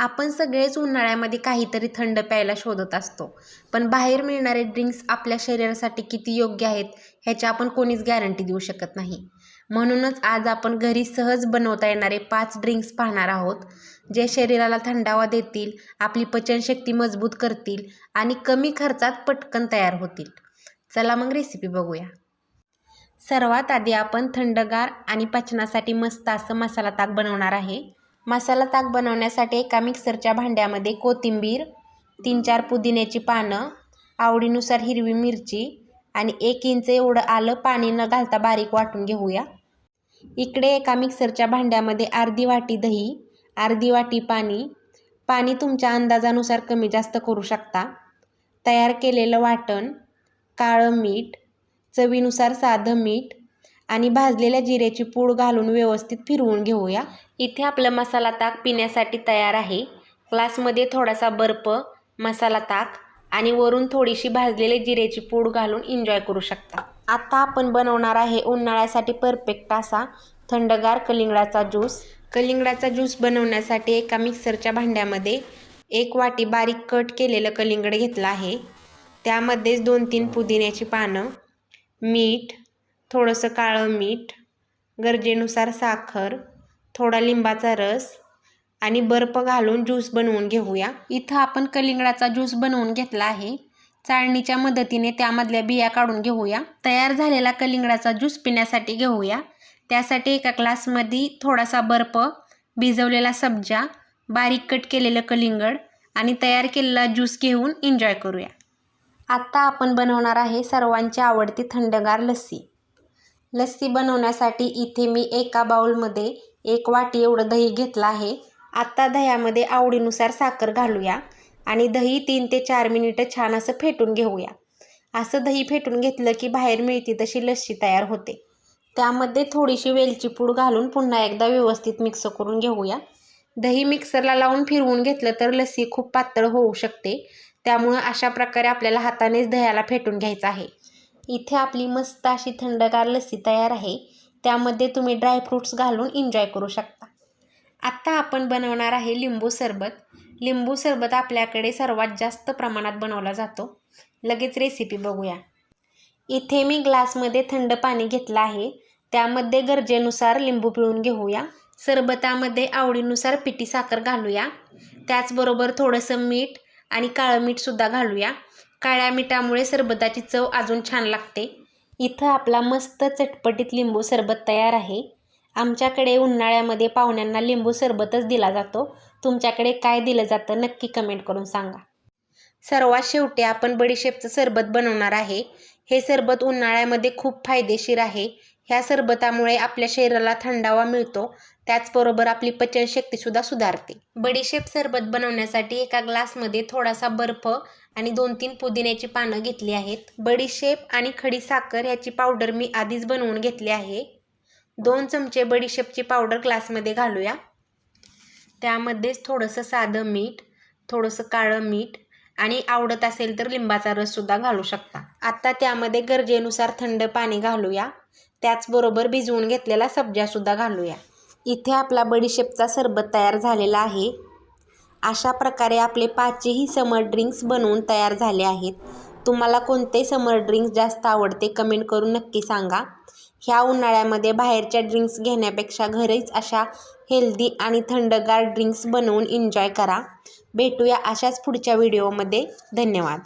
आपण सगळेच उन्हाळ्यामध्ये काहीतरी थंड प्यायला शोधत असतो, पण बाहेर मिळणारे ड्रिंक्स आपल्या शरीरासाठी किती योग्य आहेत ह्याची आपण कोणीच गॅरंटी देऊ शकत नाही. म्हणूनच आज आपण घरी सहज बनवता येणारे 5 ड्रिंक्स पाहणार आहोत, जे शरीराला थंडावा देतील, आपली पचनशक्ती मजबूत करतील आणि कमी खर्चात पटकन तयार होतील. चला मग रेसिपी बघूया. सर्वात आधी आपण थंडगार आणि पचनासाठी मस्त असं मसाला ताक बनवणार आहे. मसाला ताक बनवण्यासाठी एका मिक्सरच्या भांड्यामध्ये कोथिंबीर, 3-4 पुदिन्याची पानं, आवडीनुसार हिरवी मिरची आणि 1 इंच एवढं आलं पाणी न घालता बारीक वाटून घेऊया. इकडे एका मिक्सरच्या भांड्यामध्ये अर्धी वाटी दही, अर्धी वाटी पाणी तुमच्या अंदाजानुसार कमी जास्त करू शकता. तयार केलेलं वाटण, काळं मीठ, चवीनुसार साधं मीठ आणि भाजलेल्या जिऱ्याची पूड घालून व्यवस्थित फिरवून घेऊया. इथे आपलं मसाला ताक पिण्यासाठी तयार आहे. ग्लासमध्ये थोडासा बर्फ, मसाला ताक आणि वरून थोडीशी भाजलेली जिऱ्याची पूड घालून एन्जॉय करू शकता. आता आपण बनवणार आहे उन्हाळ्यासाठी परफेक्ट असा थंडगार कलिंगडाचा ज्यूस. कलिंगडाचा ज्यूस बनवण्यासाठी एका मिक्सरच्या भांड्यामध्ये 1 वाटी बारीक कट केलेलं कलिंगड घेतलं आहे. त्यामध्येच 2-3 पुदिन्याची पानं, मीठ, थोडंसं काळं मीठ, गरजेनुसार साखर, थोडा लिंबाचा रस आणि बर्फ घालून ज्यूस बनवून घेऊया. इथं आपण कलिंगडाचा ज्यूस बनवून घेतला आहे. चाळणीच्या मदतीने त्यामधल्या बिया काढून घेऊया. तयार झालेला कलिंगडाचा ज्यूस पिण्यासाठी घेऊया. त्यासाठी एका ग्लासमध्ये थोडासा बर्फ, भिजवलेला सब्जा, बारीक कट केलेलं कलिंगड आणि तयार केलेला ज्यूस घेऊन एन्जॉय करूया. आता आपण बनवणार आहे सर्वांची आवडती थंडगार लस्सी. लस्सी बनवण्यासाठी इथे मी एका बाउलमध्ये 1 वाटी एवढं दही घेतलं आहे. आता दह्यामध्ये आवडीनुसार साखर घालूया आणि दही 3 ते 4 मिनिटं छान असं फेटून घेऊया. असं दही फेटून घेतलं की बाहेर मिळते तशी लस्सी तयार होते. त्यामध्ये थोडीशी वेलची पूड घालून पुन्हा एकदा व्यवस्थित मिक्स करून घेऊया. दही मिक्सरला लावून फिरवून घेतलं तर लस्सी खूप पातळ होऊ शकते. त्यामुळं अशा प्रकारे आपल्याला हातानेच दह्याला फेटून घ्यायचं आहे. इथे आपली मस्त अशी थंडगार लस्सी तयार आहे. त्यामध्ये तुम्ही ड्रायफ्रूट्स घालून एन्जॉय करू शकता. आत्ता आपण बनवणार आहे लिंबू सरबत. लिंबू सरबत आपल्याकडे सर्वात जास्त प्रमाणात बनवला जातो. लगेच रेसिपी बघूया. इथे मी ग्लासमध्ये थंड पाणी घेतलं आहे. त्यामध्ये गरजेनुसार लिंबू पिळून घेऊया. सरबतामध्ये आवडीनुसार पिठी साखर घालूया. त्याचबरोबर थोडंसं मीठ आणि काळं मीठसुद्धा घालूया. काळ्या मिठामुळे सरबताची चव अजून छान लागते. इथं आपला मस्त चटपटीत लिंबू सरबत तयार आहे. आमच्याकडे उन्हाळ्यामध्ये पाहुण्यांना लिंबू सरबतच दिला जातो. तुमच्याकडे काय दिलं जातं नक्की कमेंट करून सांगा. सर्वात शेवटी आपण बडीशेपचं सरबत बनवणार आहे. हे सरबत उन्हाळ्यामध्ये खूप फायदेशीर आहे. ह्या सरबतामुळे आपल्या शरीराला थंडावा मिळतो. त्याचबरोबर आपली पचनशक्तीसुद्धा सुधारते. बडीशेप सरबत बनवण्यासाठी एका ग्लासमध्ये थोडासा बर्फ आणि 2-3 पुदिन्याची पानं घेतली आहेत. बडीशेप आणि खडी साखर ह्याची पावडर मी आधीच बनवून घेतली आहे. 2 चमचे बडीशेपची पावडर ग्लासमध्ये घालूया. त्यामध्येच थोडंसं साधं मीठ, थोडंसं काळं मीठ आणि आवडत असेल तर लिंबाचा रससुद्धा घालू शकता. आता त्यामध्ये गरजेनुसार थंड पाणी घालूया. त्याचबरोबर भिजवून घेतलेला सब्जासुद्धा घालूया. इथे आपला बडीशेपचा सरबत तयार झालेला आहे. अशा प्रकारे आपले 5ही समर ड्रिंक्स बनवून तयार झाले आहेत. तुम्हाला कोणते समर ड्रिंक्स जास्त आवडते कमेंट करून नक्की सांगा. ह्या उन्हाळ्यामध्ये बाहेरच्या ड्रिंक्स घेण्यापेक्षा घरीच अशा हेल्दी आणि थंडगार ड्रिंक्स बनवून एन्जॉय करा. भेटूया अशाच पुढच्या व्हिडिओमध्ये. धन्यवाद.